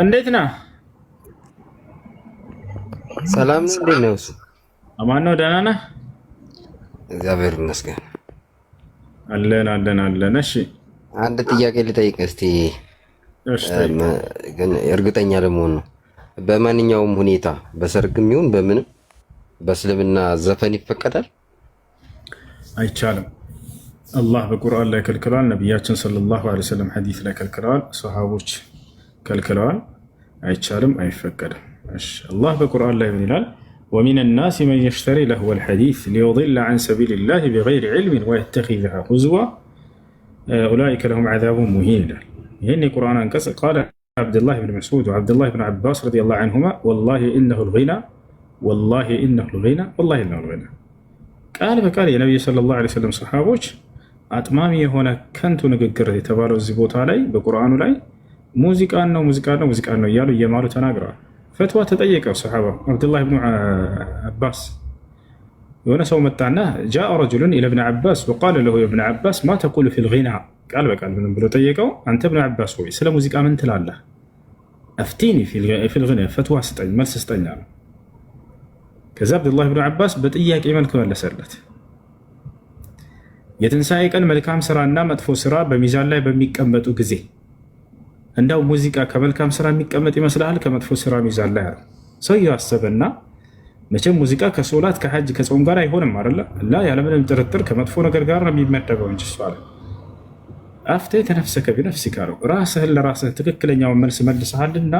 እንዴት ነህ? ሰላም ነው። እንዴት ነው? እሱ አማን ነው። ደህና ነህ? እግዚአብሔር ይመስገን። አለን። እሺ አንድ ጥያቄ ልጠይቅ እስቲ፣ ግን እርግጠኛ ለመሆን ነው። በማንኛውም ሁኔታ በሰርግም ይሁን በምንም በእስልምና ዘፈን ይፈቀዳል? አይቻልም። አላህ በቁርአን ላይ ከልክለዋል። ነቢያችን ሰለላሁ ዐለይሂ ወሰለም ሐዲስ ላይ ከልክለዋል። ሰሃቦች ከልክለዋል። አይቻልም፣ አይፈቀድም። እሺ አላህ በቁርአን ላይ ምን ይላል? ወሚነ ናሲ መን የሽተሪ ለህወል ሐዲስ ሊዩዲለ ዐን ሰቢሊላሂ ቢገይሪ ዒልሚን ወየተኺዘሃ ሁዝዋ ኡላኢከ ለሁም ዐዛቡን ሙሂን ይላል። ይህን የቁርአን አንቀጽ ቃለ ዓብዱላህ ብን መስዑድ ወዓብዱላህ ብን ዓባስ ረዲየላሁ ዐንሁማ ወላሂ ኢነሁል ጊና ቃል በቃል የነቢዩ ሰለላሁ ዐለይሂ ወሰለም ሰሃቦች አጥማሚ የሆነ ከንቱ ንግግር የተባለው እዚህ ቦታ ላይ በቁርአኑ ላይ ሙዚቃን ነው እያሉ እየማሉ ተናግረዋል። ፈትዋ ተጠየቀው ሰሃባ አብዱላህ ብን ዓባስ። የሆነ ሰው መጣና ጃአ ረጁሉን ኢለ ብን ዓባስ ወቃለ ለሁ ያ ብን ዓባስ ማ ተቁሉ ፊል ጊና፣ ቃል በቃል ምንም ብሎ ጠየቀው። አንተ ብን ዓባስ ሆይ ስለ ሙዚቃ ምን ትላለህ? አፍቲኒ ፊል ጊና፣ ፈትዋ ስጠኝ፣ መልስ ስጠኝ አለ። ከዛ አብዱላህ ብን ዓባስ በጥያቄ መልክ መለሰለት። የትንሣኤ ቀን መልካም ስራና መጥፎ ስራ በሚዛን ላይ በሚቀመጡ ጊዜ እንዳው ሙዚቃ ከመልካም ስራ የሚቀመጥ ይመስልሃል? ከመጥፎ ስራ ሚዛን ላይ አለ። ሰውየው አሰበና መቼም ሙዚቃ ከሶላት ከሐጅ ከጾም ጋር አይሆንም አይደለ? ላ ያለምንም ጥርጥር ከመጥፎ ነገር ጋር ነው የሚመደበው እንጂ እሱ አለ አፍተይተ ነፍሰከ ቢነፍሲከ አለው። ራስህን ለራስህ ትክክለኛውን መልስ መልሰሃልና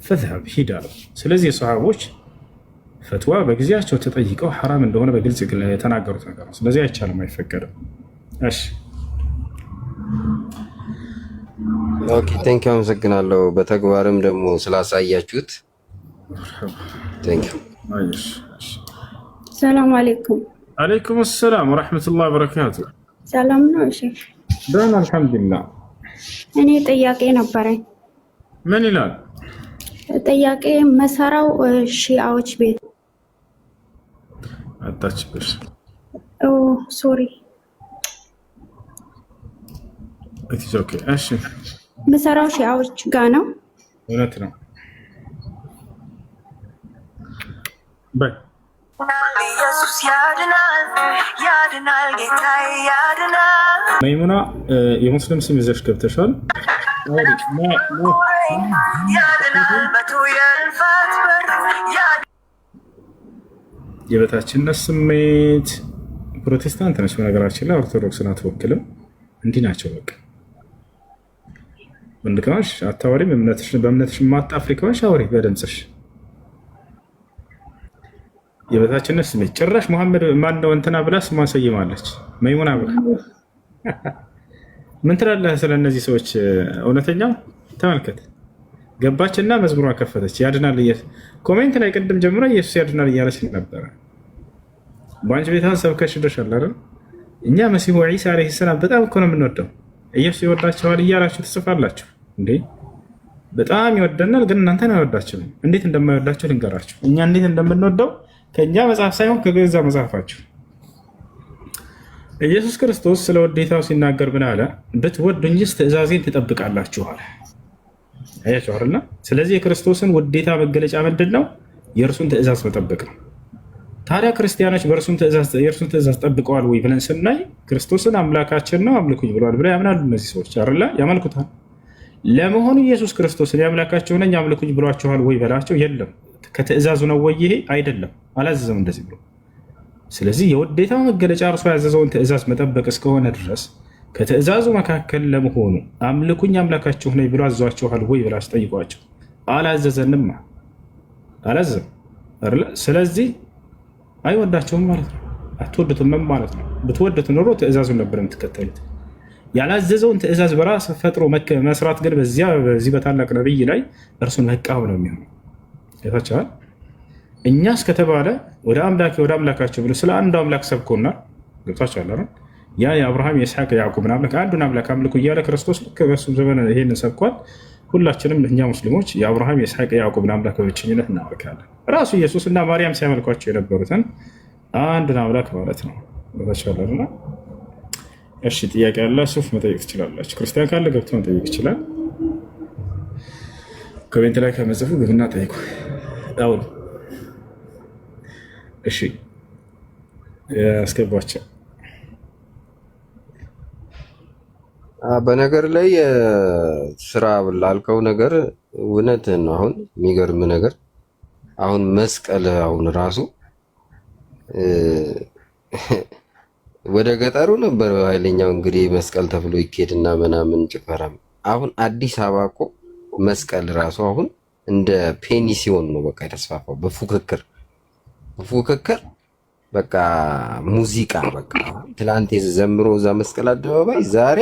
ፈዝሀብ ሂድ አለው። ስለዚህ የሰሃቦች ፈትዋ በጊዜያቸው ተጠይቀው ሐራም እንደሆነ በግልጽ የተናገሩት ነገር ነው። ስለዚህ አይቻልም፣ አይፈቀድም። እሺ ኦኬ፣ ቴንክ ዩ፣ አመሰግናለሁ። በተግባርም ደግሞ ስላሳያችሁት ቴንክ ዩ። ሰላም አለይኩም። አለይኩም ሰላም ወራህመቱላሂ ወበረካቱ። ሰላም ነው? እሺ ደህና አልሐምዱሊላህ። እኔ ጥያቄ ነበረኝ። ምን ይላል ጥያቄ? መሰራው ሺአዎች ቤት አጣችብሽ። ኦ ሶሪ። ኢትስ ኦኬ። እሺ መሰራው ሺአዎች ጋር ነው። እውነት ነው። በይ ኢየሱስ ያድናል፣ ጌታዬ ያድናል። መይሙና የሙስሊም ስም ይዘሽ ገብተሻል። ያድናል መቶ የልፋት በር የበታችነት ስሜት ፕሮቴስታንት ነች። በነገራችን ላይ ኦርቶዶክስን አትወክልም። እንዲህ ናቸው። በቃ ወንድ ከሆንሽ አታወሪም፣ በእምነትሽ ማታፍሪ ከሆንሽ አውሪ በድምፅሽ። የበታችነት ስሜት ጭራሽ መሐመድ ማነው እንትና ብላ ስሟን ሰይማለች። መይሙና ብላ ምን ትላለህ ስለ እነዚህ ሰዎች? እውነተኛው ተመልከት። ገባችና መዝሙሯን ከፈተች። ያድናል ኮሜንት ላይ ቅድም ጀምሮ ኢየሱስ ያድናል እያለች ነበረ። በአንቺ ቤታን ሰብከሽ ደርሻል አይደል? እኛ መሲሁ ዒሳ ዓለይሂ ሰላም በጣም እኮ ነው የምንወደው። ኢየሱስ ይወዳቸዋል እያላችሁ ትጽፋላችሁ እንዴ? በጣም ይወደናል፣ ግን እናንተን አይወዳችሁም። እንዴት እንደማይወዳችሁ ልንገራችሁ። እኛ እንዴት እንደምንወደው ከእኛ መጽሐፍ ሳይሆን ከገዛ መጽሐፋችሁ። ኢየሱስ ክርስቶስ ስለ ውዴታው ሲናገር ምን አለ? ብትወዱኝስ ትእዛዜን ትጠብቃላችሁ አለ። አያችሁ አይደል? ስለዚህ የክርስቶስን ውዴታ መገለጫ ምንድን ነው? የእርሱን ትእዛዝ መጠበቅ ነው። ታዲያ ክርስቲያኖች የእርሱን ትእዛዝ ጠብቀዋል ወይ ብለን ስናይ ክርስቶስን አምላካችን ነው አምልኩኝ ብለዋል ብለው ያምናሉ። እነዚህ ሰዎች አይደል? ያመልኩታል። ለመሆኑ ኢየሱስ ክርስቶስን የአምላካቸው ነኝ አምልኩኝ ብሏቸዋል ወይ በላቸው። የለም። ከትእዛዙ ነው ወይ? ይሄ አይደለም፣ አላዘዘም እንደዚህ ብሎ። ስለዚህ የውዴታው መገለጫ እርሱ ያዘዘውን ትእዛዝ መጠበቅ እስከሆነ ድረስ ከትእዛዙ መካከል ለመሆኑ አምልኩኝ አምላካችሁ ነኝ ብሎ አዟችኋል ወይ ብላችሁ ጠይቋቸው። አላዘዘንም፣ አላዘዘም አይደል? ስለዚህ አይወዳቸውም ማለት ነው። አትወዱትም ማለት ነው። ብትወዱት ኖሮ ትእዛዙን ነበር የምትከተሉት። ያላዘዘውን ትእዛዝ በራስ ፈጥሮ መስራት ግን በዚህ በታላቅ ነብይ ላይ እርሱን መቃወም ነው የሚሆነው። ይታቻል። እኛ እስከተባለ ወደ አምላካቸው ብሎ ስለ አንዱ አምላክ ሰብኮናል። ገብታችኋል አይደል? ያ የአብርሃም የይስሐቅ የያዕቆብን አምላክ አንዱን አምላክ አምልኩ እያለ ክርስቶስ ልክ በሱ ዘመን ይሄንን ሰብኳል። ሁላችንም እኛ ሙስሊሞች የአብርሃም የይስሐቅ የያዕቆብን አምላክ በብቸኝነት እናመልካለን። ራሱ ኢየሱስ እና ማርያም ሲያመልኳቸው የነበሩትን አንዱን አምላክ ማለት ነው። ገብታችኋል? እሺ ጥያቄ ያለ ሱፍ መጠየቅ ትችላላችሁ። ክርስቲያን ካለ ገብቶ መጠየቅ ይችላል። ኮሜንት ላይ ከመጽፉ ግብና ጠይቁ። አሁን እሺ ያስገባቸው። በነገር ላይ ስራ ላልከው ነገር እውነትህን ነው። አሁን የሚገርም ነገር አሁን መስቀል አሁን ራሱ ወደ ገጠሩ ነበር ኃይለኛው እንግዲህ መስቀል ተብሎ ይኬድና ምናምን ጭፈራም። አሁን አዲስ አበባ እኮ መስቀል ራሱ አሁን እንደ ፔኒሲዮን ነው በቃ የተስፋፋው በፉክክር በቃ ሙዚቃ በቃ ትላንት ዘምሮ እዛ መስቀል አደባባይ ዛሬ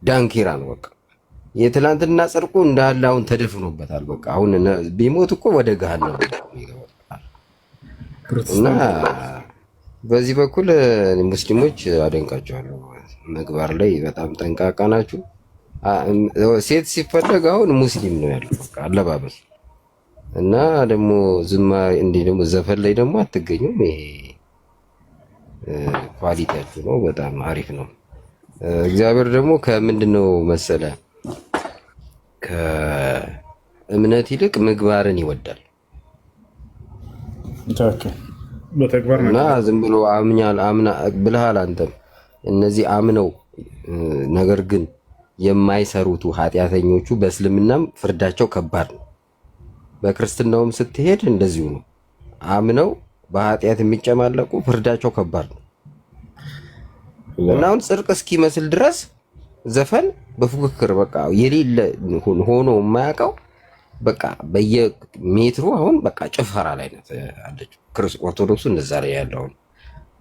ዳንኪራ ነው በቃ የትላንትና ጽድቁ እንዳለ አሁን ተደፍኖበታል። በቃ አሁን ቢሞት እኮ ወደ ገሃነም ነው። እና በዚህ በኩል ሙስሊሞች አደንቃቸዋለሁ። ምግባር ላይ በጣም ጠንቃቃ ናችሁ። ሴት ሲፈለግ አሁን ሙስሊም ነው ያለው በቃ አለባበስ እና ደግሞ ዝማ እንዲህ ደግሞ ዘፈን ላይ ደግሞ አትገኙም። ይሄ ኳሊቲያችሁ ነው፣ በጣም አሪፍ ነው። እግዚአብሔር ደግሞ ከምንድነው መሰለ ከእምነት ይልቅ ምግባርን ይወዳል። እና ዝም ብሎ አምና ብልሃል አንተም እነዚህ አምነው ነገር ግን የማይሰሩቱ ኃጢአተኞቹ በእስልምናም ፍርዳቸው ከባድ ነው። በክርስትናውም ስትሄድ እንደዚሁ ነው። አምነው በኃጢአት የሚጨማለቁ ፍርዳቸው ከባድ ነው። እና አሁን ጽድቅ እስኪመስል ድረስ ዘፈን በፉክክር በቃ የሌለ ሆኖ የማያውቀው በቃ በየሜትሩ አሁን በቃ ጭፈራ ላይ ነው አለች ኦርቶዶክሱ እንደዛ ላይ ያለው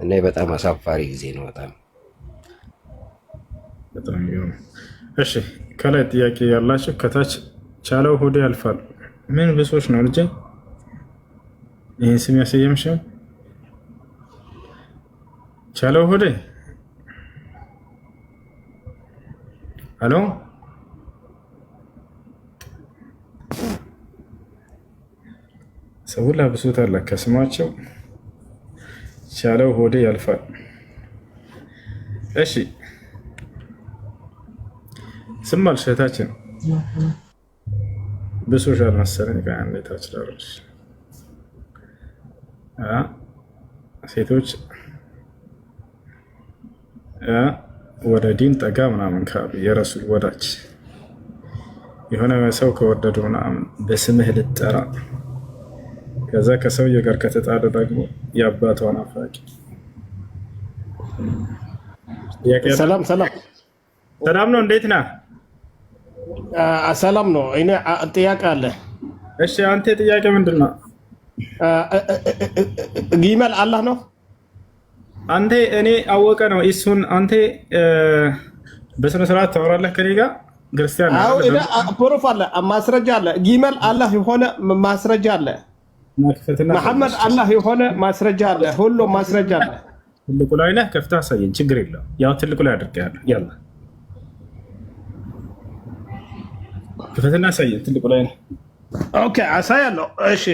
እና በጣም አሳፋሪ ጊዜ ነው። በጣም እሺ። ከላይ ጥያቄ ያላችሁ ከታች ቻለው ሆዴ ያልፋል። ምን ብሶች ነው ልጄ ይህን ስም ያሰየምሽው? ቻለው ሆዴ ሄሎ ሰው ሁላ ብሶት አለ ከስማቸው ቻለው ሆዴ ያልፋል። እሺ ስም አልሸታችን ብሶሻል መሰለኝ ከአንዴታች ዳሮች ሴቶች ወደ ዲን ጠጋ ምናምን ካሉ የረሱል ወዳጅ የሆነ ሰው ከወደዱ ምናምን በስምህ ልጠራ ከዛ ከሰውዬው ጋር ከተጣለ ደግሞ የአባቷን አፋቂ። ሰላም ሰላም ነው። እንዴት ነህ? ሰላም ነው። እኔ ጥያቄ አለ። እሺ አንተ ጥያቄ ምንድን ነው? ጊመል አላህ ነው? አንተ እኔ አወቀ ነው እሱን አንተ በስነ ስርዓት ታወራለህ ከኔ ጋር ክርስቲያን ነው። አዎ ፕሩፍ አለ፣ ማስረጃ አለ። ጊመል አላህ የሆነ ማስረጃ አለ። መሐመድ አላህ የሆነ ማስረጃ አለ። ሁሉም ማስረጃ አለ። ትልቁ ላይ ነህ፣ ከፍተህ አሳየን። ችግር የለውም። ያው ትልቁ ላይ አድርጌያለሁ። ያላ ክፈትና አሳየን። ትልቁ ላይ ነህ። ኦኬ አሳያለሁ። እሺ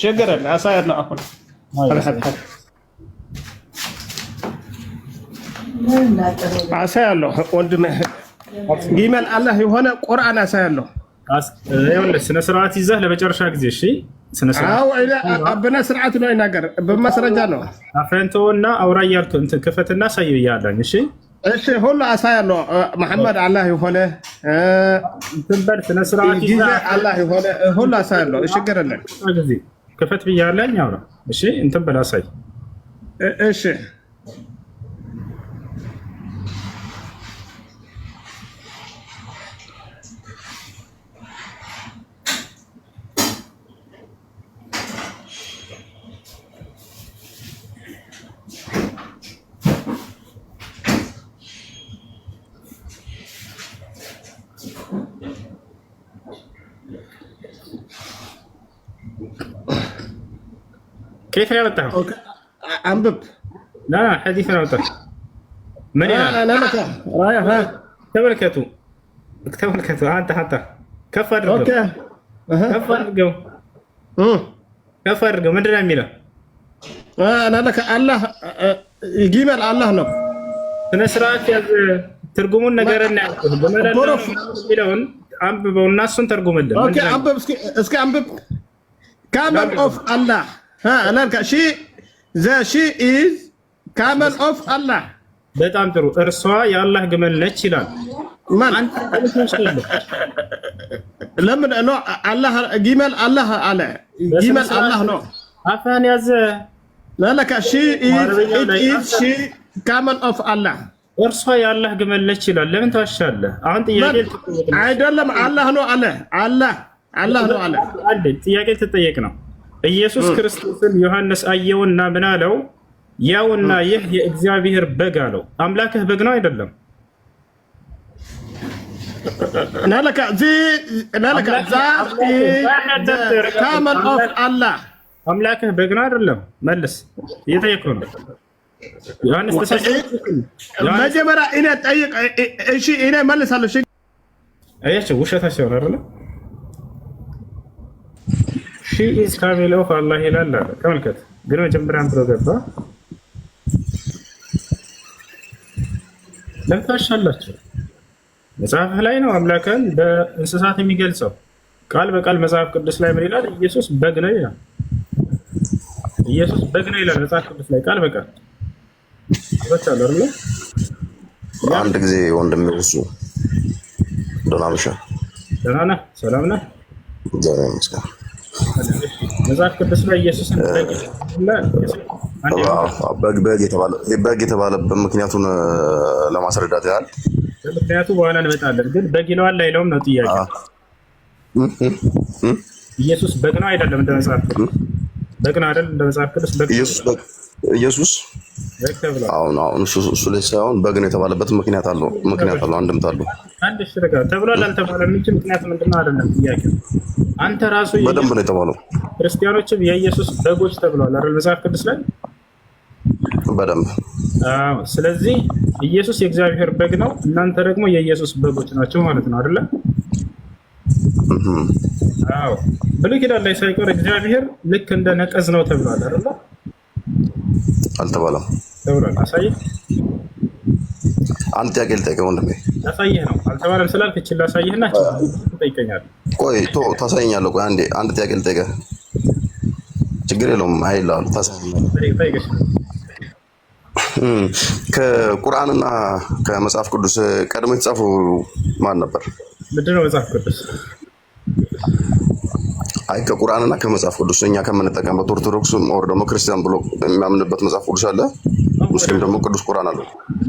ችግር አሳያለሁ። አሁን አሳያለሁ። ወንድሜ ጊመል አላህ የሆነ ቁርአን አሳያለሁ። ስነ ስርዓት ይዘህ ለመጨረሻ ጊዜ እሺ። ስነ ስርዓት ነው ይናገር፣ በማስረጃ ነው። አፍረንቶና አውራ እያልኩ እንትን ክፈትና አሳይ ብያለሁ። እሺ ሁሉ አሳያለሁ። መሐመድ አላህ የሆነ እንትን በል ስነ ስርዓት ይዘህ አላህ የሆነ ሁሉ አሳያለሁ። እሺ ገረለ ክፈት ብያለሁ። አውራ እሺ እንትን በል አሳይ እሺ كيف يا انبب لا حديث انا وطر من انا لك رايح تملكته انت حتى كفر اوكي كفر من درا ميلا انا لك الله يجيبل الله ነው ስነ ስርዓት ያዝ ትርጉሙን ነገርና በመረዳት ሚለውን አንብበውና እሱን ተርጉምልን። ኦኬ አንብብ እስኪ አንብብ። ካመል ኦፍ አላህ አላልካ ሺ ኢዝ ካመል ኦፍ አላህ። በጣም ጥሩ። እርሷ የአላህ ግመል ነች ይላል። ማን ለምን ነው አላህ ጊመል አላህ አለ? ጊመል አላህ ነው። አፋን ያዘ ለካ ሺ ኢዝ ሺ ካመል ኦፍ አላህ። እርሷ የአላህ ግመል ነች ይላል። ለምን ተዋሻለህ? አሁን ጥያቄ አይደለም አላህ ነው አለ። አላህ ነው አለ። አንዴ ጥያቄ ትጠየቅ ነው። ኢየሱስ ክርስቶስን ዮሐንስ አየውና ምን አለው? ያውና ይህ የእግዚአብሔር በግ አለው። አምላክህ በግ ነው አይደለም? ናለካ ካመል ኦፍ አላህ አምላክህ በግ ነው አይደለም? መልስ። እየጠየቅኩህ ነው። ዮሐንስ መጀመሪያ እኔ ጠይቅ። እሺ እኔ መልሳለሁ። እሺ አያቸው ውሸታቸው ነው አይደለ? ሺ ኢዝ ካሚል ኦፍ አላህ ይላል። ተመልከት። ግን መጀመሪያ አንተ ገባ ለምታሻላችሁ መጽሐፍ ላይ ነው አምላክን በእንስሳት የሚገልጸው። ቃል በቃል መጽሐፍ ቅዱስ ላይ ምን ይላል? ኢየሱስ በግ ነው ይላል። ኢየሱስ በግ ነው ይላል መጽሐፍ ቅዱስ ላይ ቃል በቃል አንድ ጊዜ ወንድም እሱ ደህና ነሽ? ደህና ነህ? ሰላም ነህ? እግዚአብሔር ይመስገን። መጽሐፍ ቅዱስ ላይ ኢየሱስን በግ የተባለበት ምክንያቱን ለማስረዳት ያህል ምክንያቱ በኋላ እንመጣለን። ግን በግ ይለዋል አይለውም ነው ጥያቄ። ኢየሱስ በግ ነው አይደለም? እንደ መጽሐፍ ቅዱስ በግ ነው አይደል? እንደ መጽሐፍ ቅዱስ ኢየሱስ አሁን እሱ ላይ ሳይሆን በግ ነው የተባለበት ምክንያት አለው። አንድምታ አለው። አንድ ሽረጋ ተብሏል አልተባለም እንጂ ምክንያቱ ምንድነው አይደለም ጥያቄ። አንተ ራሱ በደንብ ነው የተባለው። ክርስቲያኖችም የኢየሱስ በጎች ተብለዋል አይደል መጽሐፍ ቅዱስ ላይ በደንብ። ስለዚህ ኢየሱስ የእግዚአብሔር በግ ነው፣ እናንተ ደግሞ የኢየሱስ በጎች ናቸው ማለት ነው አይደለ? አዎ። ብሉይ ኪዳን ላይ ሳይቀር እግዚአብሔር ልክ እንደ ነቀዝ ነው ተብሏል አይደለ? አልተባለም ተብሏል። አሳየህ። አንድ ጥያቄ ልጠይቅህ ወንድሜ። አሳየህ ነው አልተባለም ስላልክ እችል ላሳየህና ትጠይቀኛለህ። ቆይ ታሳየኛለህ። ቆይ አንድ ጥያቄ ልጠይቅህ። ችግር የለውም አይላል። ታሳየኛለህ። ከቁርአንና ከመጽሐፍ ቅዱስ ቀድሞ የተጻፈው ማን ነበር? ምንድን ነው መጽሐፍ ቅዱስ? አይ ከቁርአንና ከመጽሐፍ ቅዱስ እኛ ከምንጠቀምበት ኦርቶዶክስ ወር ደግሞ ክርስቲያን ብሎ የሚያምንበት መጽሐፍ ቅዱስ አለ። ሙስሊም ደግሞ ቅዱስ ቁርአን አለ።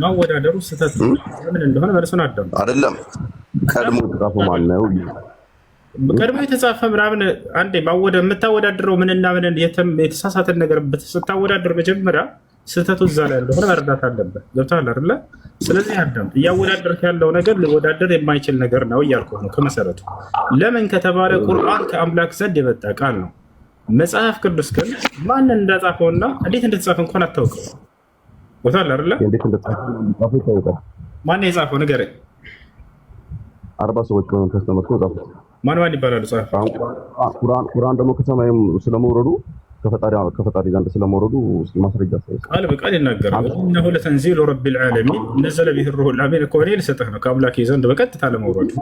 ማወዳደሩ ስህተት ምን እንደሆነ መልሱን አዳም አይደለም። ቀድሞ የተጻፈው ማን ነው? ቀድሞ የተጻፈ ምናምን አንዴ የምታወዳድረው ምንና ምን የተሳሳተን ነገር ስታወዳድር መጀመሪያ ስህተቱ እዛ ላይ እንደሆነ መረዳት አለበት። ገብቶሃል አይደለ? ስለዚህ አዳም እያወዳደርክ ያለው ነገር ሊወዳደር የማይችል ነገር ነው እያልኩህ ነው ከመሰረቱ። ለምን ከተባለ ቁርአን ከአምላክ ዘንድ የመጣ ቃል ነው። መጽሐፍ ቅዱስ ግን ማንን እንዳጻፈውና እንዴት እንደተጻፈ እንኳን አታውቅም። ገብቶሃል አይደለ? ማን የጻፈው ንገረኝ። 40 ሰዎች ነው ተስተመርቶ ጻፉት። ማን ይባላሉ ጻፈ? ቁርአን ደግሞ ከሰማይም ስለመውረዱ ከፈጣሪ ዘንድ ስለመውረዱ ማስረጃ ቃል በቃል ይናገራል። እነሆ ለተንዚሉ ረቢል ዓለሚን ነዘለ ቢሂ ሩሑል አሚን እኮ እኔ ልሰጥህ ነው ከአምላኬ ዘንድ በቀጥታ ለመውረዱ።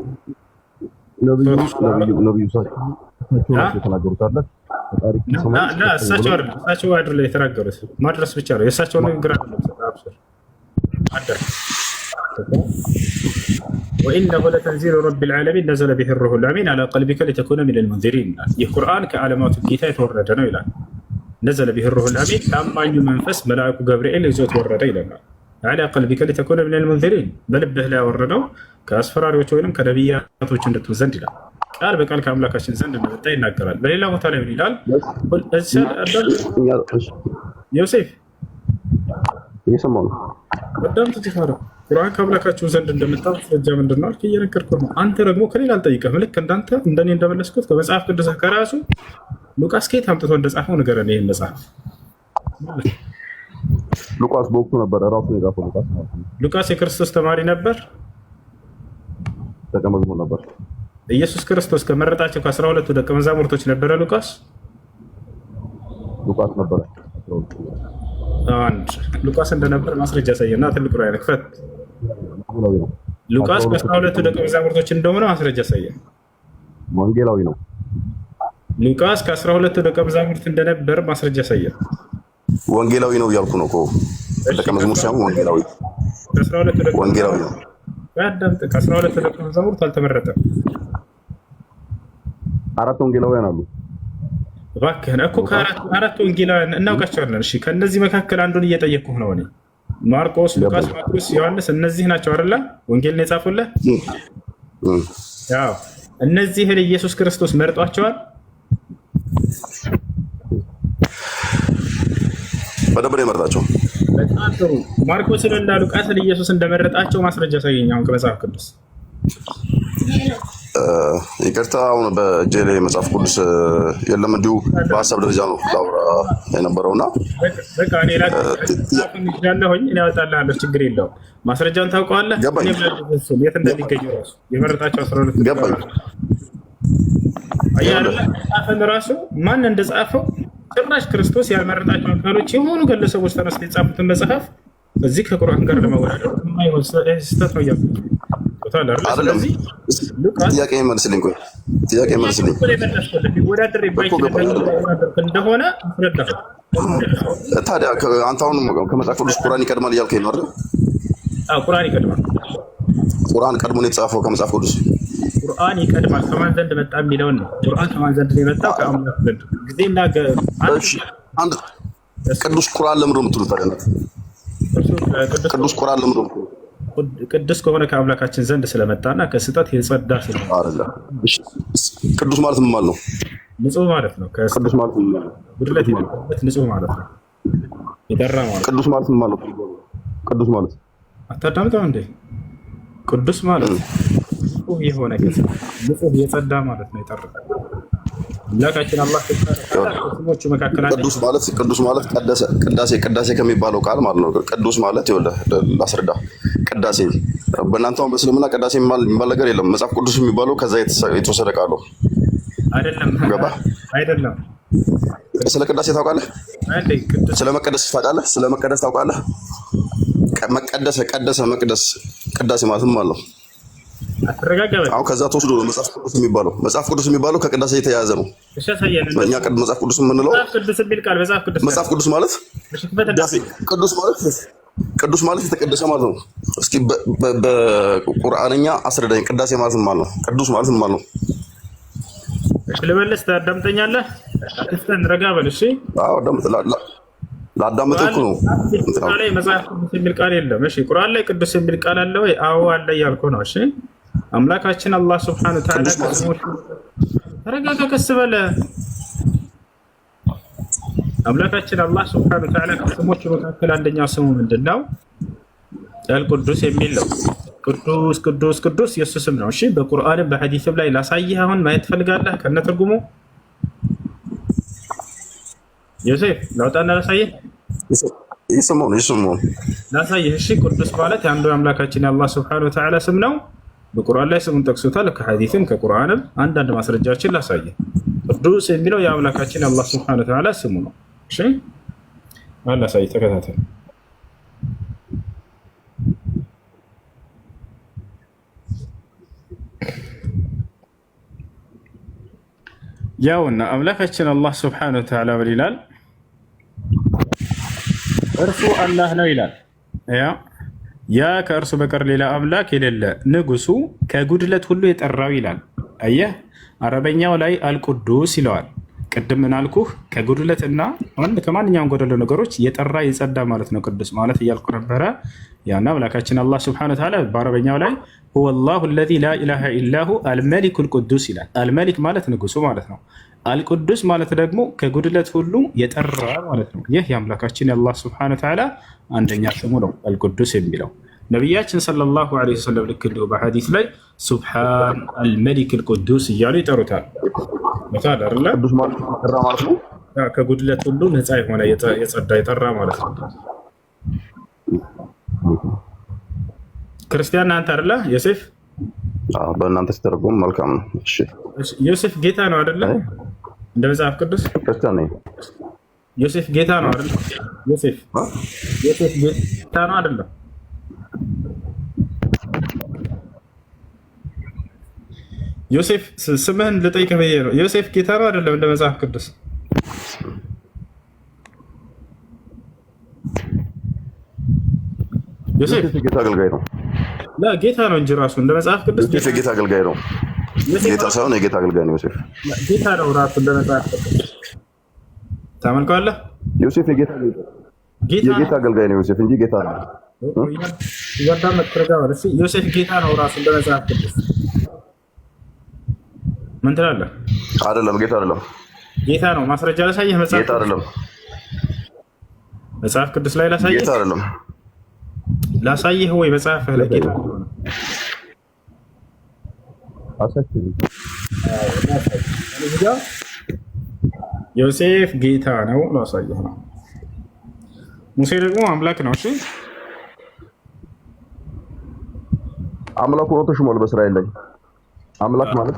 ነብዩ የተናገሩት አለ። እሳቸው አይደለም የተናገሩት፣ ማድረስ ብቻ ነው የእሳቸው ንግግር ወኢነሁ ለተንዚሉ ረቢል ዓለሚን ነዘለ ቢሂ ሩሑል አሚን ዐላ ቀልቢከ ሊተኩነ ሚነል ሙንዚሪን። ይህ ቁርአን ከዓለማቱ ጌታ የተወረደ ነው ይላል። ነዘለ ቢሂ ሩሑል አሚን ታማኙ መንፈስ መልአኩ ገብርኤል ይዞት ወረደ ይለናል። ዐላ ቀልቢከ ሊተኩነ ሚነል ሙንዚሪን በልብህ ላይ ያወረደው ከአስፈራሪዎች ወይም ከነቢያቶች እንድትሆን ዘንድ ይላል። ቃል በቃል ከአምላካችን ዘንድ እንደመጣ ይናገራል። በሌላ ቦታ ላይ ምን ይላል? ዮሴፍ እየሰማሁ ነው። በጣም ትችላለህ። ቁርአን ከአምላካችሁ ዘንድ እንደመጣ ማስረጃ ምንድን ነው አልክ? እየነገርኩህ ነው። አንተ ደግሞ ከሌላ አልጠይቀህም። ልክ እንዳንተ እንደኔ እንደመለስኩት ከመጽሐፍ ቅዱስ ከራሱ ሉቃስ ከየት አምጥቶ እንደጻፈው ንገረን። ይሄን መጽሐፍ ሉቃስ በወቅቱ ነበር ራሱ የጻፈው። ሉቃስ የክርስቶስ ተማሪ ነበር፣ ደቀ መዝሙር ነበር። ኢየሱስ ክርስቶስ ከመረጣቸው ከ12ቱ ደቀ መዛሙርቶች ነበረ ሉቃስ ነበረ። አንድ ሉቃስ እንደነበር ማስረጃ ያሳየና ትልቁ ላይ ክፈት ሉቃስ ከ12 ደቀ መዛሙርቶች እንደሆነ ማስረጃ ያሳያል። ወንጌላዊ ነው። ሉቃስ ከ12 ደቀ መዛሙርት እንደነበር ማስረጃ ያሳያል። ወንጌላዊ ነው እያልኩ ነው እኮ ደቀ መዝሙር ሳይሆን ወንጌላዊ ወንጌላዊ ነው። ከ12 ደቀ መዛሙርት አልተመረጠም። 4 ወንጌላውያን አሉ። እባክህን እኮ ከአራት ወንጌላውያን እናውቃቸዋለን። እሺ ከነዚህ መካከል አንዱን እየጠየቅኩህ ነው እኔ። ማርቆስ፣ ሉቃስ፣ ማቴዎስ፣ ዮሐንስ እነዚህ ናቸው አይደለ ወንጌልን የጻፉልህ? ያው እነዚህን ኢየሱስ ክርስቶስ መርጧቸዋል። በደንብ ነው የመረጣቸው። በጣም ጥሩ። ማርቆስን እና ሉቃስን ኢየሱስ እንደመረጣቸው ማስረጃ ሳይገኝ አሁን ከመጽሐፍ ቅዱስ ይቅርታ፣ አሁን በእጄ ላይ መጽሐፍ ቅዱስ የለም። እንዲሁ በሀሳብ ደረጃ ነው ላውራ የነበረውና በቃ እኔ ያለሁኝ እኔ አወጣልሃለሁ፣ ችግር የለውም። ማስረጃውን ታውቀዋለህ። የት እንደሚገኙ ራሱ የመረጣቸው 12 ገባኝ። ጻፈን ራሱ ማን እንደጻፈው ጭራሽ ክርስቶስ ያልመረጣቸው አካሎች የሆኑ ግለሰቦች ተነስተው የጻፉትን መጽሐፍ እዚህ ከቁርአን ጋር ለማወዳደር የማይሆን ስህተት ነው እያልኩ ጥያቄ መልስልኝ። ቆይ ጥያቄ መልስልኝ እንደሆነ ታዲያ አንተ አሁን ከመጽሐፍ ቅዱስ ቁርአን ይቀድማል እያልከኝ ነው አይደል? ቁርአን ይቀድማል። ቁርአን ቀድሞ ነው የተጻፈው ከመጽሐፍ ቅዱስ? ቁርአን ይቀድማል። ከማን ዘንድ መጣ የሚለውን ነው። ቁርአን ከማን ዘንድ ነው የመጣው? ከአምላክ ዘንድ። ጊዜና አንድ ቅዱስ ቁርአን ለምንድን ነው የምትሉት ታዲያ? ቅዱስ ቁርአን ለምንድን ነው? ቅዱስ ከሆነ ከአምላካችን ዘንድ ስለመጣና ከስህተት የጸዳ ስለሆነ አይደለም። ቅዱስ ማለት ምን ማለት ነው? ንጹህ ማለት ነው። ቅዱስ ማለት ጉድለት የሌለበት ንጹህ ማለት ነው። የጠራ ማለት ቅዱስ ማለት ምን ማለት ነው? ቅዱስ ማለት አታዳምጠው እንዴ? ቅዱስ ማለት ንጹህ የሆነ ንጹህ የጸዳ ማለት ነው። የጠራ አምላካችን አላህ ከስሞቹ መካከል ቅዱስ ማለት ቅዳሴ ከሚባለው ቃል ማለት ነው። ቅዱስ ማለት ይኸውልህ ላስረዳ። ቅዳሴ በእናንተው በእስልምና ቅዳሴ የሚባል ነገር የለም። መጽሐፍ ቅዱስ የሚባለው ከዛ የተወሰደ ቃል ነው። አይደለም ገባህ? አይደለም። ስለ ቅዳሴ ታውቃለህ? ስለ መቀደስ ታውቃለህ? ስለ መቀደስ ታውቃለህ? ቀደሰ መቅደስ ቅዳሴ ማለት ምን ማለት ነው? አሁን ከዛ ተወስዶ ነው መጽሐፍ ቅዱስ የሚባለው። መጽሐፍ ቅዱስ የሚባለው ከቅዳሴ የተያያዘ ነው። እኛ መጽሐፍ ቅዱስ የምንለው መጽሐፍ ቅዱስ ማለት ቅዱስ ማለት የተቀደሰ ማለት ነው። እስኪ በቁርአንኛ አስረዳኝ። ቅዳሴ ማለት ምን ማለት ነው? ቅዱስ ማለት ምን ማለት ነው? እሺ ልመልስ። ታዳምጠኛለህ? አትስተን ረጋ በል። እሺ አዎ ላዳምጥህ እኮ ነው። ቁርአን ላይ መጽሐፍ ቅዱስ የሚል ቃል የለም። እሺ ቁርአን ላይ ቅዱስ የሚል ቃል አለ ወይ? አዎ አለ እያልኩ ነው። እሺ አምላካችን አላህ ሱብሓነሁ ወተዓላ ተረጋጋ፣ ቀስ በለ። አምላካችን አላህ ሱብሓነሁ ወተዓላ ከስሞቹ መካከል አንደኛው ስሙ ምንድን ነው? አልቅዱስ የሚል ነው። ቅዱስ ቅዱስ ቅዱስ የእሱ ስም ነው። እሺ በቁርአንም በሐዲስም ላይ ላሳይህ። አሁን ማየት ትፈልጋለህ ከነ ትርጉሙ? ዮሴፍ ላውጣና ላሳይህ። ይስሙን ላሳይህ። እሺ ቅዱስ ማለት የአንዱ አምላካችን የአላህ ሱብሓነሁ ወተዓላ ስም ነው። በቁርአን ላይ ስሙን ጠቅሶታል። ከሐዲስም ከቁርአንም አንዳንድ ማስረጃዎችን ላሳይህ። ቅዱስ የሚለው የአምላካችን የአላህ ሱብሓነሁ ወተዓላ ስሙ ነው። እሺ ላሳይህ፣ ተከታተል። ያውና አምላካችን አላህ ሱብሓነሁ ወተዓላ ምን ይላል? እርሱ አላህ ነው ይላል። ያ ከእርሱ በቀር ሌላ አምላክ የሌለ ንጉሱ ከጉድለት ሁሉ የጠራው ይላል። አየህ አረበኛው ላይ አልቁዱስ ይለዋል። ቅድም ምን አልኩህ? ከጉድለትና ከማንኛውም ጎደሎ ነገሮች የጠራ የጸዳ ማለት ነው ቅዱስ ማለት እያልኩ ነበረ። ያና አምላካችን አላህ ሱብሓነሁ ወተዓላ በአረበኛው ላይ ሁወ አላሁ አለዚ ላ ኢላሃ ኢላሁ አልመሊኩል ቁዱስ ይላል። አልመሊክ ማለት ንጉሱ ማለት ነው። አልቁዱስ ማለት ደግሞ ከጉድለት ሁሉ የጠራ ማለት ነው። ይህ የአምላካችን የአላህ ሱብሓነሁ ወተዓላ አንደኛ ስሙ ነው አልቁዱስ የሚለው። ነቢያችን ሰለላሁ ዐለይሂ ወሰለም ልክ እንዲሁ በሐዲስ ላይ ሱብሓን አልመሊክል ቁዱስ እያሉ ይጠሩታል። ቅዱስ ማለት ነው። ከጉድለት ሁሉ ነፃ የሆነ የጸዳ የጠራ ማለት ነው። ክርስቲያን አንተ አይደለ ዮሴፍ? በእናንተ ሲተረጎም መልካም ነው። እሺ ዮሴፍ ጌታ ነው አይደለ? እንደ መጽሐፍ ቅዱስ ክርስቲያን ነኝ። ዮሴፍ ጌታ ነው አይደለ? ዮሴፍ ጌታ ነው አይደለ? ዮሴፍ ስምህን ልጠይቅህ ብዬ ነው። ዮሴፍ ጌታ ነው አይደለም? እንደ መጽሐፍ ቅዱስ ዮሴፍ ጌታ አገልጋይ ነው። ጌታ ነው እንጂ ራሱ እንደ መጽሐፍ ቅዱስ ጌታ አገልጋይ ነው። ጌታ ሳይሆን የጌታ አገልጋይ ነው። ዮሴፍ ጌታ ነው ራሱ እንደ መጽሐፍ ቅዱስ ታመልከዋለህ። ዮሴፍ የጌታ አገልጋይ ነው። ዮሴፍ እንጂ ጌታ ነው። ዮሴፍ ጌታ ነው ራሱ እንደ መጽሐፍ ቅዱስ ምን ትላለህ? አይደለም፣ ጌታ አይደለም። ጌታ ነው። ማስረጃ ላሳየህ። ጌታ አይደለም። መጽሐፍ ቅዱስ ላይ ላሳየህ። ጌታ አይደለም። ላሳየህ ወይ መጽሐፍ ላይ ጌታ ነው። ዮሴፍ ጌታ ነው ላሳየህ ነው። ሙሴ ደግሞ አምላክ ነው። እሺ አምላክ ሆኖ ተሾሟል በእስራኤል ላይ። አምላክ ማለት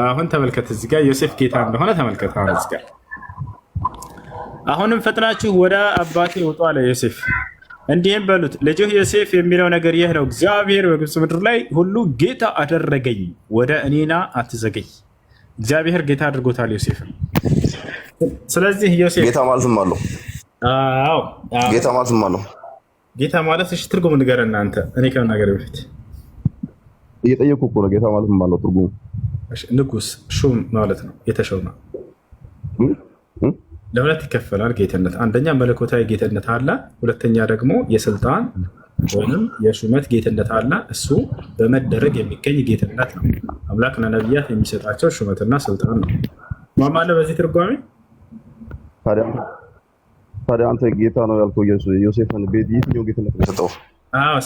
አሁን ተመልከት፣ እዚህ ጋር ዮሴፍ ጌታ እንደሆነ ተመልከት። አሁን እዚህ ጋር አሁንም ፈጥናችሁ ወደ አባቴ ውጡ አለ ዮሴፍ። እንዲህም በሉት ልጅህ ዮሴፍ የሚለው ነገር ይህ ነው፣ እግዚአብሔር በግብፅ ምድር ላይ ሁሉ ጌታ አደረገኝ፣ ወደ እኔና አትዘገይ። እግዚአብሔር ጌታ አድርጎታል ዮሴፍን። ስለዚህ ዮሴፍ ጌታ ማለትም አለው። አዎ ጌታ ማለትም አለው። ጌታ ማለት እሺ፣ ትርጉም ንገረን እናንተ። እኔ ከመናገር በፊት እየጠየኩ እኮ ነው። ጌታ ማለትም አለው ትርጉሙ። ንጉስ፣ ሹም ማለት ነው፣ የተሾመ። ለሁለት ይከፈላል ጌትነት። አንደኛ መለኮታዊ ጌትነት አለ፣ ሁለተኛ ደግሞ የስልጣን ወይም የሹመት ጌትነት አለ። እሱ በመደረግ የሚገኝ ጌትነት ነው። አምላክ ለነቢያት የሚሰጣቸው ሹመትና ስልጣን ነው። ማማለ በዚህ ትርጓሜ ታዲያ አንተ ጌታ ነው ያልከው ዮሴፍን ቤት የትኛው ጌትነት ነው የሰጠው?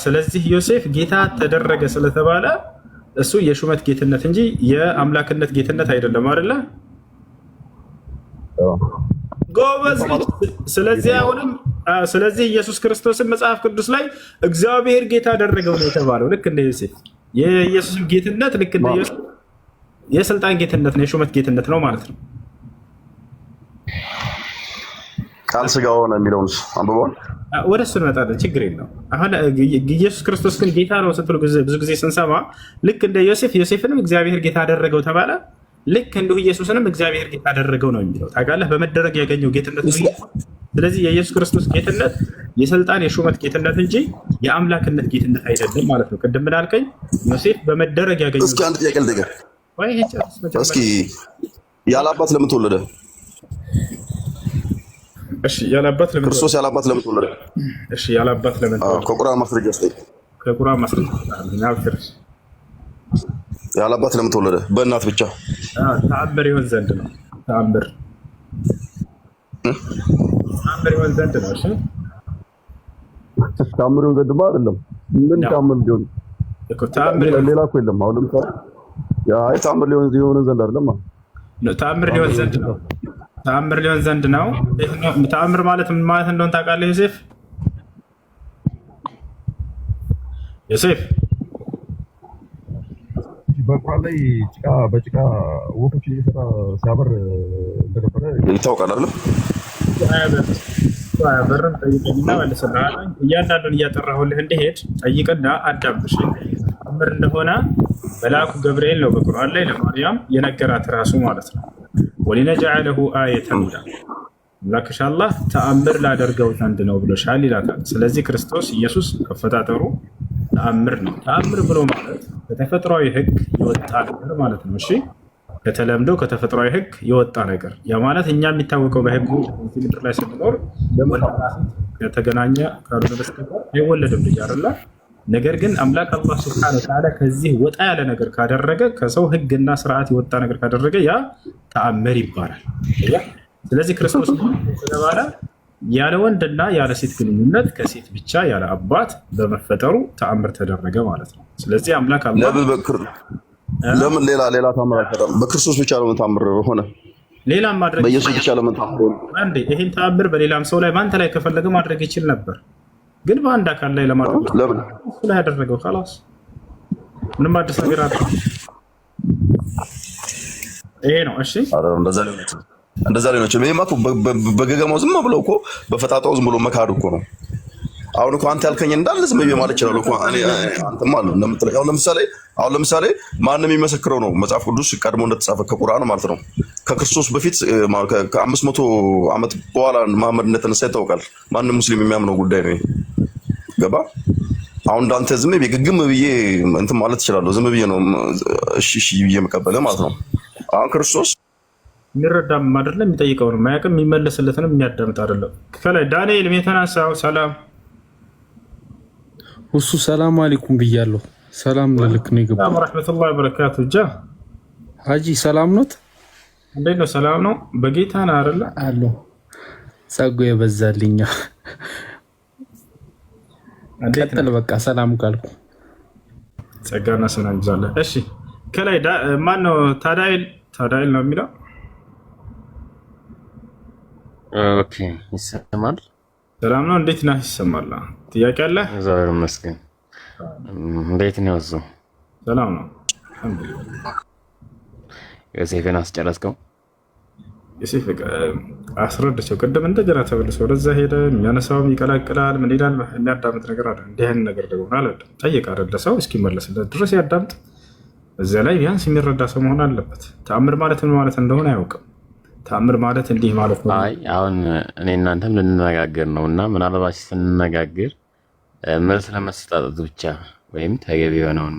ስለዚህ ዮሴፍ ጌታ ተደረገ ስለተባለ እሱ የሹመት ጌትነት እንጂ የአምላክነት ጌትነት አይደለም አይደለ? ጎበዝ። ስለዚህ አሁንም ስለዚህ ኢየሱስ ክርስቶስን መጽሐፍ ቅዱስ ላይ እግዚአብሔር ጌታ አደረገው ነው የተባለው። ልክ እንደ ዮሴፍ የኢየሱስ ጌትነት ልክ እንደ ዮሴፍ የስልጣን ጌትነት ነው፣ የሹመት ጌትነት ነው ማለት ነው። ቃል ስጋ ሆነ የሚለውን አንብበዋል። ወደ እሱ እንመጣለን፣ ችግር የለውም። አሁን ኢየሱስ ክርስቶስ ግን ጌታ ነው ስትሉ ብዙ ጊዜ ስንሰማ ልክ እንደ ዮሴፍ ዮሴፍንም እግዚአብሔር ጌታ አደረገው ተባለ። ልክ እንዲሁ ኢየሱስንም እግዚአብሔር ጌታ አደረገው ነው የሚለው ታውቃለህ፣ በመደረግ ያገኘው ጌትነት ነው። ስለዚህ የኢየሱስ ክርስቶስ ጌትነት የስልጣን የሹመት ጌትነት እንጂ የአምላክነት ጌትነት አይደለም ማለት ነው። ቅድም ምን አልከኝ? ዮሴፍ በመደረግ ያገኘው። እስኪ አንድ ጥያቄ ልጠይቅህ። እስኪ ያለ አባት ለምን ተወለደ? እሺ ያለ አባት ለምን ክርስቶስ ያለ አባት ለምን ተወለደ? እሺ ያለ አባት ለምን ተወለደ? ከቁርአን ማስረጃ ስጠኝ። ከቁርአን ማስረጃ ያለ አባት ለምን ተወለደ? በእናት ብቻ ተአምር ይሆን ዘንድ ነው። ተአምር ይሆን ዘንድ ነው። እሺ ተአምር ይሆን ዘንድ አይደለም። ምን ተአምር ሊሆን እኮ ተአምር ሌላ እኮ የለም። አሁን ለምሳሌ ተአምር ሊሆን ዘንድ አይደለም። ተአምር ሊሆን ዘንድ ነው። ተአምር ሊሆን ዘንድ ነው። ተአምር ማለት ምን ማለት እንደሆነ ታውቃለህ ዮሴፍ? ዮሴፍ በቁርአን ላይ በጭቃ ወፎች እየሰራ ሲያበር እንደነበረ ይታወቃል አይደል? በርም ጠይቅና መልስልሃል። እያንዳንዱን እያጠራሁልህ እንዲሄድ ጠይቅና አዳምሽ። ተአምር እንደሆነ መልአኩ ገብርኤል ነው በቁርአን ላይ ለማርያም የነገራት ራሱ ማለት ነው። ወሊነጅዐለሁ አየተን ይላል። አምላክሽ አላህ ተአምር ላደርገው ዘንድ ነው ብሎሻል ይላታል። ስለዚህ ክርስቶስ ኢየሱስ አፈጣጠሩ ተአምር ነው። ተአምር ብሎ ማለት ከተፈጥሯዊ ሕግ የወጣ ነገር ማለት ነው። እሺ ከተለምዶ ከተፈጥሯዊ ሕግ የወጣ ነገር ያ ማለት እኛ የሚታወቀው በሕጉ እዚህ ምድር ላይ ስንኖር ከተገናኘ ካልሆነ በስተቀር አይወለድም ልጅ አይደለ? ነገር ግን አምላክ አላህ ሱብሓነሁ ወተዓላ ከዚህ ወጣ ያለ ነገር ካደረገ ከሰው ሕግና ስርዓት የወጣ ነገር ካደረገ ያ ተአምር ይባላል። ስለዚህ ክርስቶስ ስለባለ ያለ ወንድና ያለ ሴት ግንኙነት ከሴት ብቻ ያለ አባት በመፈጠሩ ተአምር ተደረገ ማለት ነው። ስለዚህ አምላክ አላህ ለምን ሌላ ተአምር አልፈጠረም? በክርስቶስ ብቻ ለምን ተአምር ሆነ? ሌላም ማድረግ በኢየሱስ ብቻ ለምን ተአምር ሆነ? አንዴ ይሄን ተአምር በሌላም ሰው ላይ ማንተ ላይ ከፈለገ ማድረግ ይችል ነበር፣ ግን በአንድ አካል ላይ ለማድረግ ለምን እሱ ላይ ያደረገው خلاص ምንም አዲስ ነገር አለ ይሄ ነው። እሺ እንደዛ ላይ ነው። ይሄማ እኮ በገገማው ዝም ብለው እኮ በፈጣጣው ዝም ብሎ መካድ እኮ ነው። አሁን እኮ አንተ ያልከኝ እንዳለ ዝም ብዬ ማለት ይችላል እኮ እኔ አንተም አለ እንደምትለው ለምሳሌ ማንም የሚመሰክረው ነው መጽሐፍ ቅዱስ ቀድሞ እንደተጻፈ ከቁርአን ማለት ነው ከክርስቶስ በፊት ከ500 ዓመት በኋላ መሐመድ እንደተነሳ ይታወቃል። ማንም ሙስሊም የሚያምነው ጉዳይ ነው። ገባ? አሁን እንዳንተ ዝም ብዬ ግግም ብዬ እንትን ማለት ይችላል። ዝም ብዬ ነው እሺ ብዬ መቀበል ማለት ነው። አሁን ክርስቶስ የሚረዳም አይደለም የሚጠይቀው ነው ማያውቅም የሚመለስለትንም የሚያዳምጥ አይደለም። ከላይ ዳንኤል የተነሳው ሰላም እሱ ሰላም አለይኩም ብያለሁ። ሰላም ለልክ ነው ይገባ። ሰላም ወራህመቱላሂ ወበረካቱ። ጃ ሀጂ ሰላም ኖት? እንዴት ነው? ሰላም ነው በጌታ ነው አይደለ? አሎ ጸጉ የበዛልኛ ቀጥል በቃ ሰላም ካልኩ ጸጋና ሰላም ይብዛልህ። እሺ ከላይ ማን ነው? ታዳይል ነው የሚለው። ኦኬ ይሰማል። ሰላም ነው እንዴት ነህ? ይሰማል። ጥያቄ አለ? እግዚአብሔር ይመስገን። እንዴት ነው እሱ? ሰላም ነው አልሐምዱሊላህ። ዮሴፍን አስጨረስከው? ዮሴፍ አስረዳቸው ቅድም እንደገና ተመልሶ ወደዛ ሄደ። የሚያነሳውም ይቀላቅላል። ምን ይላል? የሚያዳምጥ ነገር አለ። እንዲህ አይነት ነገር ደግሞ አልወድም። ጠይቅ አይደለ ሰው እስኪመለስለት ድረስ ያዳምጥ። እዚያ ላይ ቢያንስ የሚረዳ ሰው መሆን አለበት። ተአምር ማለት ምን ማለት እንደሆነ አያውቅም። ተአምር ማለት እንዲህ ማለት ነው። አይ አሁን እኔ እናንተም ልንነጋገር ነው እና ምናልባት ስንነጋገር መልስ ለመስጠት ብቻ ወይም ተገቢ የሆነውን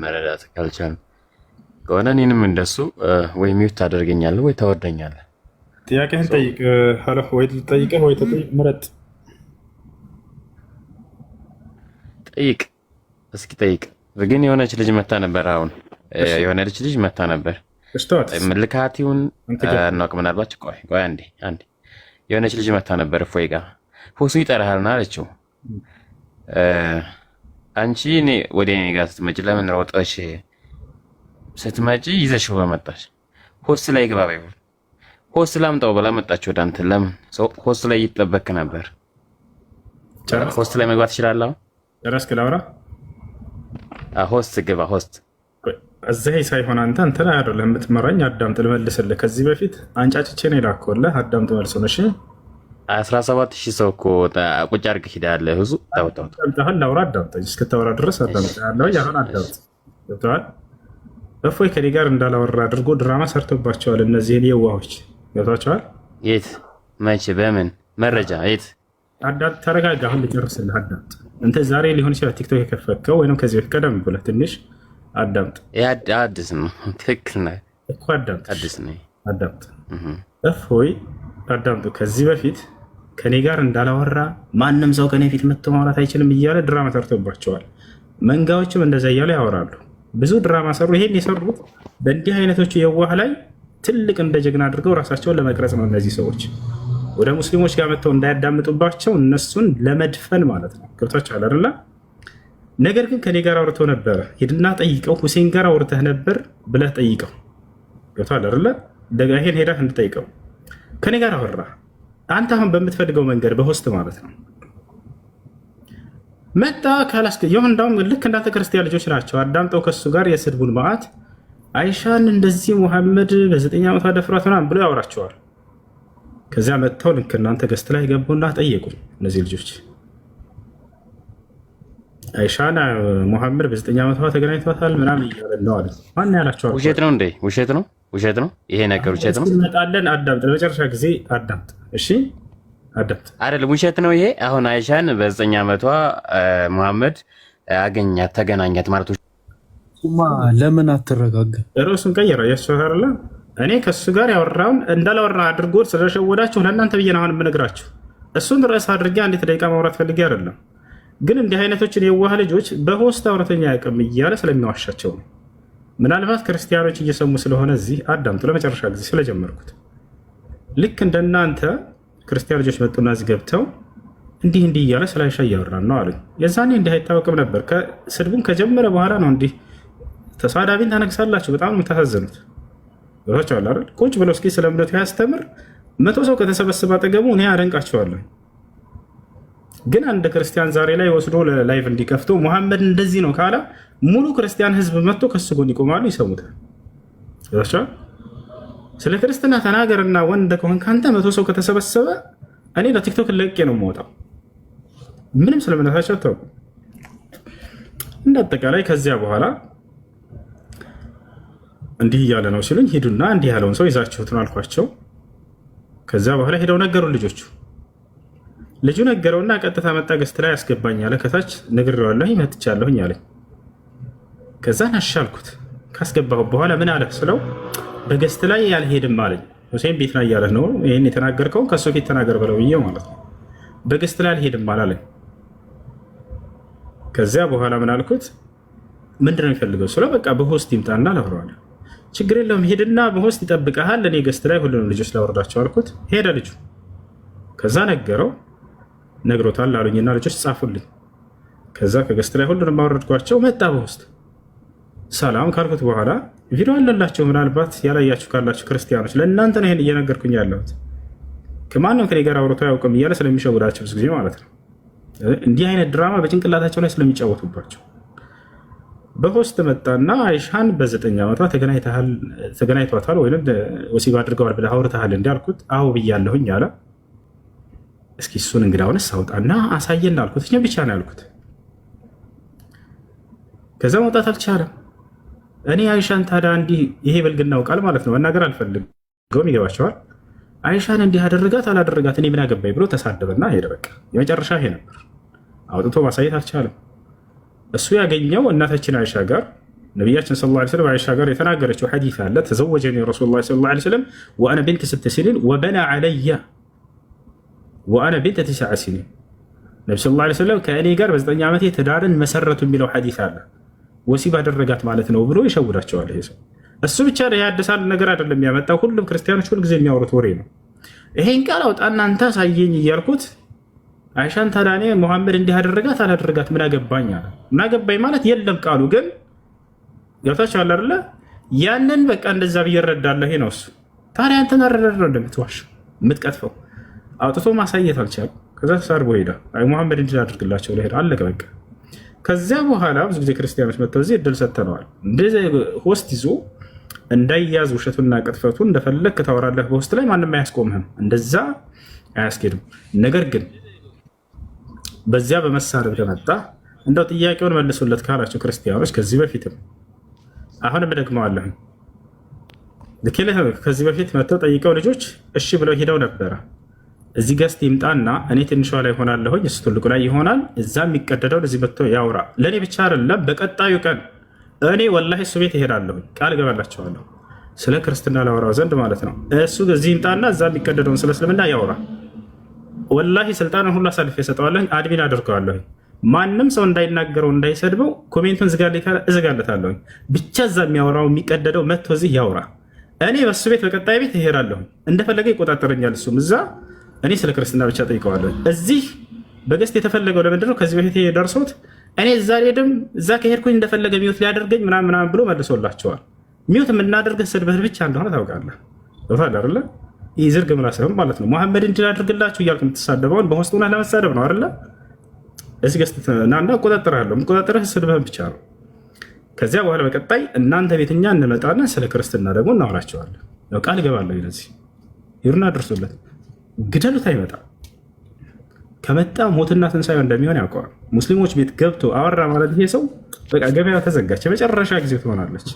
መረዳት ካልቻል ከሆነ እኔንም እንደሱ ወይ ሚውት ታደርገኛለህ ወይ ታወርደኛለህ። ጥያቄህን ጠይቅ። ሀሎ ወይ ጠይቀህ ወይ ተጠይቅ፣ ምረጥ። ጠይቅ እስኪ ጠይቅ። ግን የሆነች ልጅ መታ ነበር። አሁን የሆነች ልጅ መታ ነበር። ምልካቲውን እናውቅ ምናልባት ቆይ አንዴ የሆነች ልጅ መታ ነበር። እፎይ ጋር ፎሱ ይጠራሃልና አለችው። አንቺ እኔ ወደ እኔ ጋር ስትመጪ ለምን ሮጠሽ ስትመጪ ይዘሽው በመጣሽ ሆስት ላይ ግባ ባይሆን ሆስት ላምጣው ብላ መጣች ወደ አንተ። ለምን ሆስት ላይ ይጠበቅ ነበር? ሆስት ላይ መግባት ይችላል። አሁን ጨረስክ? ላውራ ሆስት ግባ። ሆስት እዚህ ሳይሆን አንተ ላይ አይደለም የምትመራኝ። አዳምጥ ልመልስልህ። ከዚህ በፊት አንጫጭቼ ነው የላከውልህ። አዳምጥ መልሶ ነው። እሺ 17000 ሰው እኮ ቁጭ አድርገህ ሄዳለህ። ብዙ ታውጣው ላውራ። አዳምጠኝ እስክታወራ ድረስ አዳምጥ ያለው ያሁን አዳምጥ። ገብቶሃል? እፎይ ከኔ ጋር እንዳላወራ አድርጎ ድራማ ሰርቶባቸዋል። እነዚህን የዋሆች ገብቷቸዋል። የት መቼ በምን መረጃ የት? አዳምጥ ተረጋጋ። አሁን ልጨርስልህ። አዳምጥ። እንተ ዛሬ ሊሆን ይችላል ቲክቶክ የከፈትከው ወይም ከዚህ በፊት ቀደም ብለህ ትንሽ አዳምጥ። አዲስ ነው። ትክክል ነህ እኮ አዳምጥ። አዲስ ነህ። አዳምጥ። እፎይ አዳምጡ። ከዚህ በፊት ከኔ ጋር እንዳላወራ ማንም ሰው ከኔ ፊት መጥቶ ማውራት አይችልም እያለ ድራማ ሰርቶባቸዋል። መንጋዎችም እንደዛ እያሉ ያወራሉ። ብዙ ድራማ ሰሩ። ይሄን የሰሩት በእንዲህ አይነቶቹ የዋህ ላይ ትልቅ እንደ ጀግና አድርገው ራሳቸውን ለመቅረጽ ነው። እነዚህ ሰዎች ወደ ሙስሊሞች ጋር መጥተው እንዳያዳምጡባቸው እነሱን ለመድፈን ማለት ነው። ገብቷቸዋል አይደለ? ነገር ግን ከኔ ጋር አውርተው ነበረ። ሂድና ጠይቀው። ሁሴን ጋር አውርተህ ነበር ብለህ ጠይቀው። ገብቷል አይደለ? ይሄን ሄዳህ እንድጠይቀው ከኔ ጋር አወራ። አንተ አሁን በምትፈልገው መንገድ በሆስት ማለት ነው መጣ ካላስከ ይሁን። እንዳውም ልክ እንዳንተ ክርስቲያን ልጆች ናቸው። አዳምጠው ከሱ ጋር የስድቡን መዓት አይሻን እንደዚህ ሙሐመድ በ9 ዓመቷ ደፍሯት ምናምን ብሎ ያወራቸዋል። ከዚያ መጥተው ልክ እናንተ ገስት ላይ ገቡና ጠየቁ። እነዚህ ልጆች አይሻን ሙሐመድ በ9 ዓመቷ ተገናኝቷታል ምናምን እያለ ነው አለ። ማን ያላቸዋል? ውሸት ነው እንዴ? ውሸት ነው ይሄ ነገር ውሸት ነው። እንመጣለን። አዳምጥ፣ ለመጨረሻ ጊዜ አዳምጥ። እሺ አዳምጥ። አይደለም ውሸት ነው ይሄ። አሁን አይሻን በ9 ዓመቷ ሙሐመድ አገኛት ተገናኛት ማለት ሱማ ለምን አትረጋጋ? ርዕሱን ቀየረ። ያስፈራራል። እኔ ከሱ ጋር ያወራውን እንዳላወራ አድርጎ ስለሸወዳችሁ ለእናንተ ብዬ ነው አሁን የምነግራችሁ። እሱን ርዕስ አድርጌ አንዲት ደቂቃ ማውራት ፈልጌ አይደለም፣ ግን እንዲህ አይነቶችን የዋህ ልጆች በሆስት አውረተኛ ያቅም እያለ ስለሚዋሻቸው ነው። ምናልባት ክርስቲያኖች እየሰሙ ስለሆነ እዚህ አዳምጡ። ለመጨረሻ ጊዜ ስለጀመርኩት ልክ እንደናንተ ክርስቲያን ልጆች መጡና እዚህ ገብተው እንዲህ እያለ ስለ አይሻ እያወራን ነው አሉኝ። የዛኔ እንዲህ አይታወቅም ነበር። ስድቡን ከጀመረ በኋላ ነው እንዲህ ተሳዳቢን ታነግሳላችሁ። በጣም ነው የምታሳዝኑት። ቻለ አይደል? ቁጭ ብለው እስኪ ስለ እምነቱ ያስተምር 100 ሰው ከተሰበሰበ አጠገቡ እኔ አደንቃቸዋለሁ። ግን አንድ ክርስቲያን ዛሬ ላይ ወስዶ ላይቭ እንዲከፍተው ሙሐመድ እንደዚህ ነው ካላ ሙሉ ክርስቲያን ህዝብ መጥቶ ከሱ ጎን ይቆማሉ፣ ይሰሙታል። ስለ ክርስትና ተናገርና ወንድ ከሆንክ አንተ 100 ሰው ከተሰበሰበ እኔ ለቲክቶክ ለቄ ነው የምወጣው። ምንም ስለምነታቸው አታውቁ። እንደ አጠቃላይ ከዚያ በኋላ እንዲህ እያለ ነው ሲሉኝ ሂዱና እንዲህ ያለውን ሰው ይዛችሁት ነው አልኳቸው። ከዚያ በኋላ ሄደው ነገሩ ልጁ ነገረውና ቀጥታ መጣ ገስት ላይ ያስገባኝ አለ። ከታች ነግሬዋለሁ መጥቻለሁኝ አለኝ። ከዛ አሻልኩት። ካስገባሁ በኋላ ምን አለ ስለው በገስት ላይ ያልሄድም አለኝ። ሁሴን ቤት ላይ ያለህ ነው ይሄን የተናገርከው ከሱ ፊት ተናገር በለው ብዬው ማለት ነው። በገስት ላይ አልሄድም አላለኝ። ከዚያ በኋላ ምን አልኩት ምንድነው የሚፈልገው ስለው በቃ በሆስት ይምጣና ላወራዋለሁ። ችግር የለውም ሄድና በሆስት ይጠብቀሃል፣ እኔ ገስት ላይ ሁሉንም ልጆች ላወርዳቸው አልኩት። ሄደ ልጁ። ከዛ ነግሮታል አሉኝና ልጆች ጻፉልኝ። ከዛ ከገስት ላይ ሁሉንም አወረድኳቸው። መጣ በሆስት ሰላም ካልኩት በኋላ ቪዲዮ አለላቸው። ምናልባት ያላያችሁ ካላችሁ ክርስቲያኖች ለእናንተ ነው ይሄን እየነገርኩኝ ያለሁት። ከማንም ከኔ ጋር አውርቶ አያውቅም እያለ ስለሚሸውዳቸው ብዙ ጊዜ ማለት ነው። እንዲህ አይነት ድራማ በጭንቅላታቸው ላይ ስለሚጫወቱባቸው በሆስት መጣና አይሻን በ9 ዓመቷ ተገናኝቷታል ወይም ወሲብ አድርገዋል ብለህ አውርተሃል እንዳልኩት አዎ ብያለሁኝ አለ። እስኪ እሱን እንግዳውንስ አውጣና አሳየን አልኩት። እኛ ብቻ ነው ያልኩት። ከዛ መውጣት አልቻለም። እኔ አይሻን ታዲያ እንዲህ ይሄ በልግናው ቃል ማለት ነው መናገር አልፈልግም፣ ይገባቸዋል። አይሻን እንዲህ አደረጋት አላደረጋት እኔ ምን አገባኝ ብሎ ተሳደበና ሄደ። በቃ የመጨረሻ ይሄ ነበር። አውጥቶ ማሳየት አልቻለም። እሱ ያገኘው እናታችን አይሻ ጋር ነቢያችን ሰለላሁ ዐለይሂ ወሰለም አይሻ ጋር የተናገረችው ሐዲስ አለ። ተዘወጀኒ ረሱሉላህ ሰለላሁ ዐለይሂ ወሰለም ወአነ ቢንት 6 ሲኒን ወበና ዐለየ ወአነ ቢንት 9 ሲኒን። ነቢ ሰለላሁ ዐለይሂ ወሰለም ከእኔ ጋር በ9 ዓመቴ ትዳርን መሰረቱ የሚለው ሐዲስ አለ። ወሲብ አደረጋት ማለት ነው ብሎ ይሸውዳቸዋል። ይሄ ሰው እሱ ብቻ ያድሳል ነገር አይደለም ያመጣው። ሁሉም ክርስቲያኖች ሁልጊዜ የሚያወሩት ወሬ ነው። ይሄን ቃል አውጣ እናንተ ሳየኝ እያልኩት አይሻን ታዲያ እኔ ሙሐመድ እንዲህ አደረጋት አላደረጋት ምን አገባኝ አለ። ምን አገባኝ ማለት የለም ቃሉ ግን ገብታችኋል አይደለ? ያንን በቃ እንደዛ ብዬ እረዳለሁ። ይሄ ነው እሱ። ታዲያ አንተን አረዳለሁ እንደምትዋሽ የምትቀጥፈው አውጥቶ ማሳየት አልቻለም። ከዛ ተሳርቦ ሄዳ አይ ሙሐመድ እንዲህ አድርግላቸው ለሄደ አለቀ በቃ። ከዚያ በኋላ ብዙ ጊዜ ክርስቲያኖች መጥተው እዚህ እድል ሰጥተነዋል። እንደዚህ ሆስት ይዞ እንዳይያዝ ውሸቱና ቅጥፈቱ እንደፈለግ ታወራለህ በውስጥ ላይ ማንም አያስቆምህም። እንደዛ አያስኬድም። ነገር ግን በዚያ በመሳረብ ከመጣ እንደው ጥያቄውን መልሱለት ካላቸው ክርስቲያኖች ከዚህ በፊትም አሁንም ደግመዋለሁ። ከዚህ በፊት መጥተው ጠይቀው ልጆች እሺ ብለው ሄደው ነበረ። እዚህ ገስት ይምጣና እኔ ትንሿ ላይ ሆናለሁኝ እሱ ትልቁ ላይ ይሆናል። እዛ የሚቀደደው እዚህ መጥቶ ያውራ። ለእኔ ብቻ አይደለም በቀጣዩ ቀን እኔ ወላሂ እሱ ቤት እሄዳለሁኝ ቃል ገባላቸዋለሁ። ስለ ክርስትና ላወራው ዘንድ ማለት ነው። እሱ እዚህ ይምጣና እዛ የሚቀደደውን ስለ እስልምና ያውራ። ወላሂ ስልጣንን ሁሉ አሳልፌ እሰጠዋለሁኝ፣ አድሚን አድርገዋለሁኝ። ማንም ሰው እንዳይናገረው እንዳይሰድበው ኮሜንቱን ዝጋልኝ ካለ እዘጋለታለሁኝ። ብቻ እዛ የሚያወራው የሚቀደደው መጥቶ እዚህ ያውራ። እኔ በሱ ቤት በቀጣይ ቤት እሄዳለሁኝ። እንደፈለገ ይቆጣጠረኛል። እሱም እዛ እኔ ስለ ክርስትና ብቻ ጠይቀዋለሁ። እዚህ በገስት የተፈለገው ለምንድነው? ከዚህ በፊት ደርሶት እኔ እዛ ሄድም እዛ ከሄድኩኝ እንደፈለገ ሚውት ሊያደርገኝ ምናምን ብሎ መልሶላቸዋል። ሚውት የምናደርገህ ስድብህ ብቻ እንደሆነ ታውቃለህ። አይደለ? ይህ ዝርግ ምላስህም ማለት ነው። ሙሐመድ እንዲህ ላድርግላችሁ እያልክ የምትሳደበውን በውስጥ ሆነህ ለመሳደብ ነው አይደለ? እዚህ ገስት እናንተ እቆጣጠርሃለሁ። የምቆጣጠርህ ስድብህን ብቻ ነው። ከዚያ በኋላ በቀጣይ እናንተ ቤትኛ እንመጣና ስለ ክርስትና ደግሞ እናወራቸዋለን። ያው ቃል እገባለሁ። ለዚህ ይሩና ደርሶለት ግደሉት አይመጣም። ከመጣ ሞትና ትንሳኤው እንደሚሆን ያውቀዋል። ሙስሊሞች ቤት ገብቶ አወራ ማለት ይሄ ሰው በቃ ገበያ ተዘጋች፣ የመጨረሻ ጊዜ ትሆናለች።